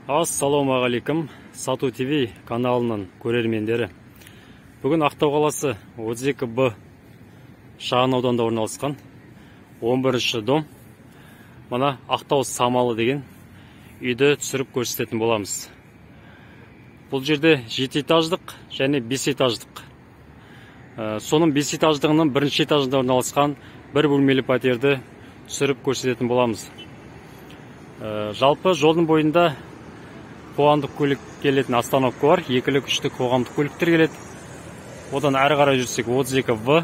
Ассалаумағалейкум, Сату ТВ каналының көрермендері. Бүгін Ақтау қаласы 32Б шағын ауданда орналасқан 11-ші дом. Мына Ақтау Самалы деген үйді түсіріп көрсететін боламыз. Бұл жерде 7 этаждық және 5 этаждық. Соның 5 этаждығының бірінші этажында орналасқан бір бөлмелі пәтерді түсіріп көрсететін боламыз. Жалпы жолдың бойында қоғамдық көлік келетін остановка бар. Екілік, үштік қоғамдық көліктер келеді. Одан әрі қарай жүрсек 32В.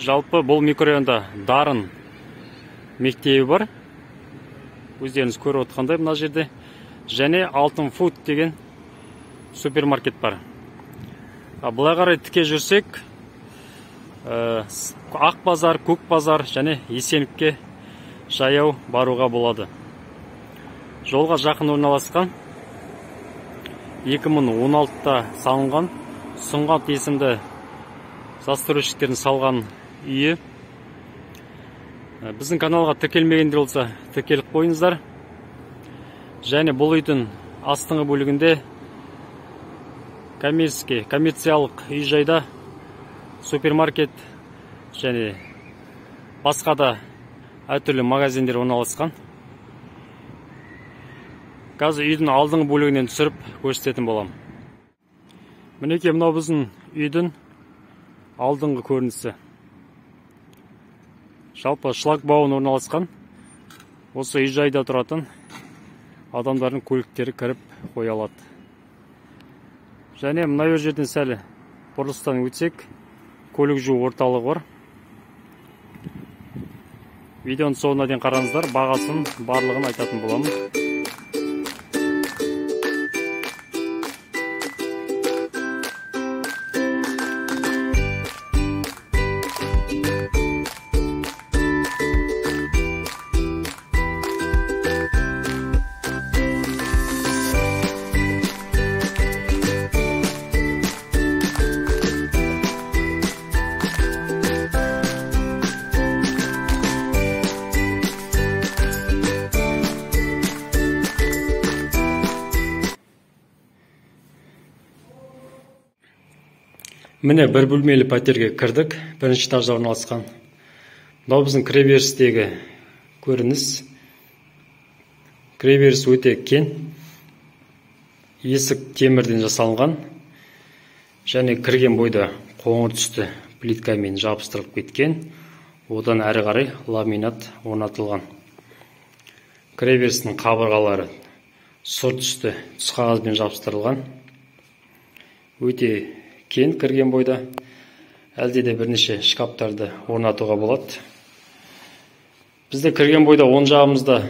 Жалпы бұл микрорайонда Дарын мектебі бар. Өздеріңіз көріп отқандай мына жерде. Және Алтын Фуд деген супермаркет бар. Бұлай қарай тіке жүрсек, Ақ базар, Көк базар және Есенівке жаяу баруға болады. Жолға жақын орналасқан 2016-та салынған Сұңғат есімді застройщиктердің салған үйі. Біздің каналға тіркелмегендер болса, тіркеліп қойыңыздар. Және бұл үйдің астыңғы бөлігінде коммерциялық үй жайда супермаркет және басқа да әртүрлі магазиндер орналасқан. Қазір үйдің алдыңғы бөлігінен түсіріп көрсететін болам. Мінекей мынау біздің үйдің алдыңғы көрінісі. Жалпы шлагбаун орналасқан. Осы үй жайда тұратын адамдардың көліктері кіріп қоя алады. Және мына жерден сәл бұрылыстан өтсек, көлік жуу орталығы бар. Видеоның соңына дейін қараңыздар, бағасын барлығын айтатын боламын. Міне бір бөлмелі пәтерге кірдік, бірінші этажда орналасқан. Мынау біздің кіреберістегі көрініс. Кіреберіс өте кең. Есік темірден жасалынған. Және кірген бойда қоңыр түсті плиткамен жабыстырылып кеткен. Одан әрі қарай ламинат орнатылған. Кіреберістің қабырғалары сұр түсті түс қағазбен жабыстырылған. Өте кен кірген бойда әлде де бірнеше шкаптарды орнатуға болады. Бізде кірген бойда оң жағымызда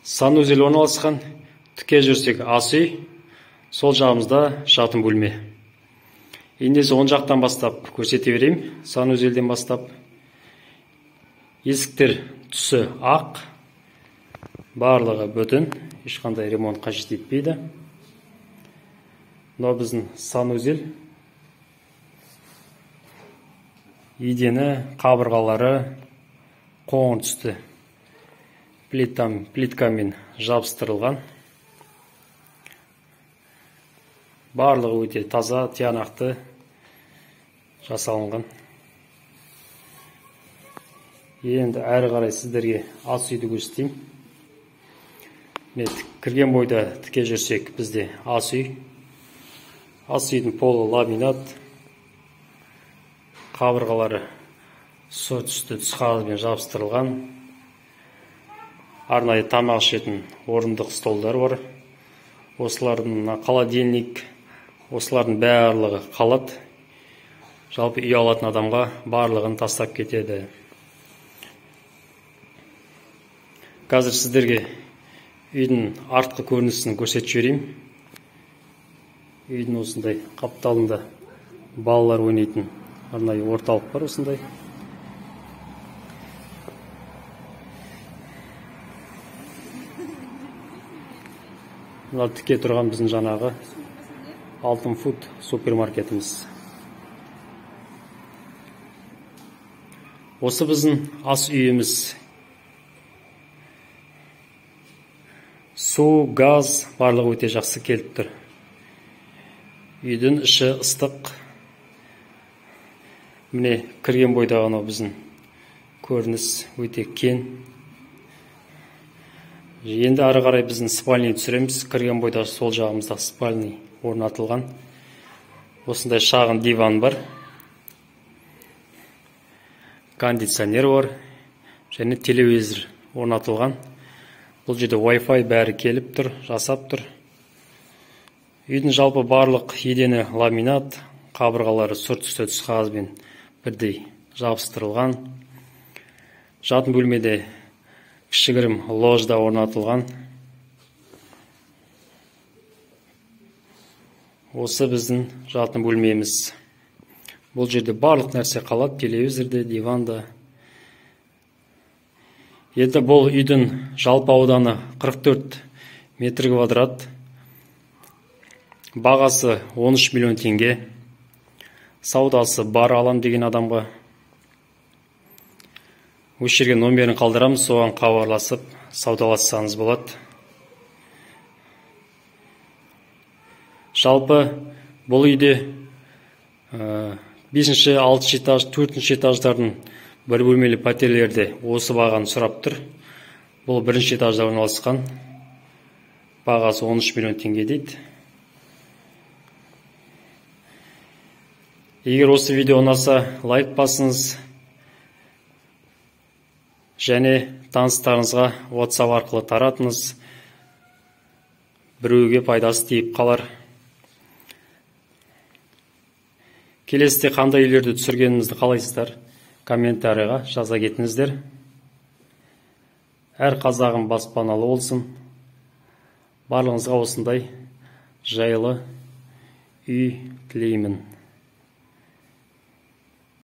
санузел орналасқан. Тіке жүрсек ас үй, сол жағымызда жатын бөлме. Ендеше оң жақтан бастап көрсете берейін. Санузелден бастап. Есіктер түсі ақ, барлығы бүтін, ешқандай ремонт қажет етпейді. Мынау біздің санузел. Едені, қабырғалары қоңыр түсті плиткамен жабыстырылған. Барлығы өте таза, тиянақты жасалынған. Енді әрі қарай сіздерге ас үйді көрсетейін. Кірген бойда тіке жүрсек бізде ас үй. Ас үйдің полы ламинат. Қабырғалары сұр түсті түс қағазбен жабыстырылған. Арнайы тамақ ішетін орындық столдар бар. Осылардың холодильник, осылардың барлығы қалады. Жалпы үй алатын адамға барлығын тастап кетеді. Қазір сіздерге үйдің артқы көрінісін көрсетіп жіберейін. Үйдің осындай қапталында балалар ойнайтын арнайы орталық бар осындай. Мына тіке тұрған біздің жаңағы Алтын Фуд супермаркетіміз. Осы біздің ас үйіміз. Су, газ барлығы өте жақсы келіп тұр. Үйдің іші ыстық. Міне кірген бойдағы анау біздің көрініс өте кен. Енді ары қарай біздің спальный түсіреміз. Кірген бойда сол жағымызда спальный орнатылған. Осындай шағын диван бар. Кондиционер бар. Және телевизор орнатылған. Бұл жерде Wi-Fi бәрі келіп тұр, жасап тұр. Үйдің жалпы барлық едені ламинат, қабырғалары сұр түсті түс қағазбен бірдей жабыстырылған. Жатын бөлмеде кішігірім ложда орнатылған. Осы біздің жатын бөлмеміз. Бұл жерде барлық нәрсе қалады, телевизорде, диванда. Енді бұл үйдің жалпы ауданы 44 метр квадрат. Бағасы 13 миллион теңге. Саудасы бар алам деген адамға. Осы жерге номерін қалдырамыз, соған хабарласып саудалассаңыз болады. Жалпы бұл үйде 5-ші, 6-ші этаж, 4-ші этаждардың бір бөлмелі пәтерлерде осы бағаны сұрап тұр. Бұл 1-ші этажда орналасқан. Бағасы 13 миллион теңге дейді. Егер осы видео ұнаса, лайк басыңыз. Және таныстарыңызға WhatsApp арқылы таратыңыз. Біреуге пайдасы тиіп қалар. Келесіде қандай үйлерді түсіргенімізді қалайсыздар? Комментарийға жаза кетіңіздер. Әр қазағым баспаналы болсын. Барлығыңызға осындай жайлы үй тілеймін.